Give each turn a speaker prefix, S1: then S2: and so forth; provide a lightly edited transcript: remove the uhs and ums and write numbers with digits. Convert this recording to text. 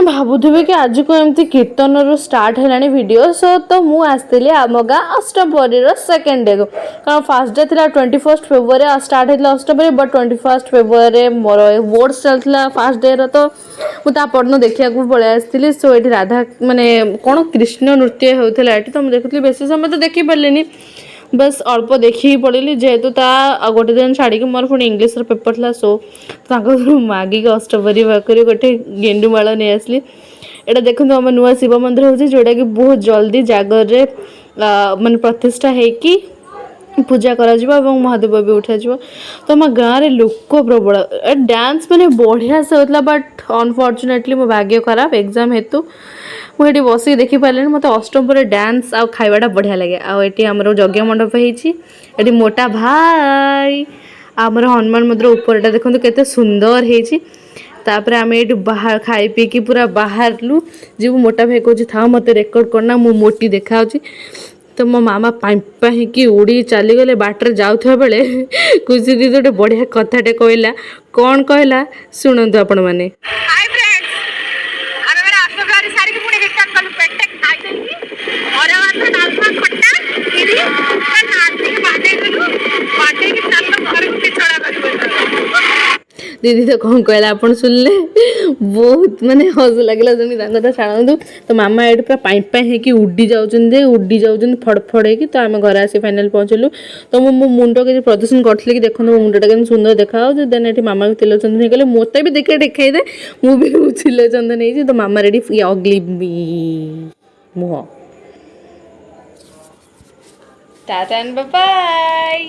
S1: भावुवे कि आज को एमती कीर्तन रू स्टार्ट है वीडियो सो तो मु आसती आम गाँ अष्टपरी सेकेंड डे को कारण फास्ट डे थी 21 फेब्रुआरी स्टार्ट होता अष्टपरी बट 21 फेब्रुआरी मोर बोर्ड्स चलता फास्ट डे रो तो मुझे पढ़न देखा पलि आसती सो ये राधा माने कौन कृष्ण नृत्य होता है तो मुझे देखुली बेस समय तो देखी पारे बस अल्प देखी पड़ी जेहेतु ता गोटे दिन छाड़ी मोर पुणी इंग्लीश पेपर था सो मागिक अष्टपरी पाखर गोटे गेंडुमाल नहीं आसली एटा देखो आम नुआ शिव मंदिर हो जोटा कि बहुत जल्दी जागर मान प्रतिष्ठा होगी पूजा करा महादेव भी उठा तो आम गाँव में लोक प्रबल डांस मैंने बढ़िया से होता बट अनफॉर्चुनेटली मो भाग्य खराब एग्जाम हेतु मुझे बस देखी पारे मत अष्टमपुर डांस आ खावाटा बढ़िया लगे आठ आमर यज्ञ मंडप होती मोटा भाई आमर हनुमान मंदिर ऊपरटा देखो केते सुंदर होती तापर आम ये बाहर खाई पी की पूरा बाहरलु जी मोटा भाई कह था मत रेकर्ड करना मु मोटी देखा तो मो मामा पाइपा ही उड़ी चलीगले बाटर जाऊे बेले खुशी दीदी गोटे बढ़िया कथाटे कहला कौन कहला शुणु आपण मैंने दीदी तो कौन कहला आप सुनले बहुत माने हस लगे जमी कथा छाणु तो मामा ये पूरा पाइपा है उड़ी जाऊँ फड़फड़ है तो आम घर आसी फाइनाल पहुँचलु तो मो मुंड के प्रदर्शन करी कि देखो मो मुंडा के सुंदर देखा देन ये मामा भी तिल चंदन कले मत भी देखे देखाई दे मुझे तिल चंदन हो तो मामा रेडी अग्ली मुह टाटा बाय।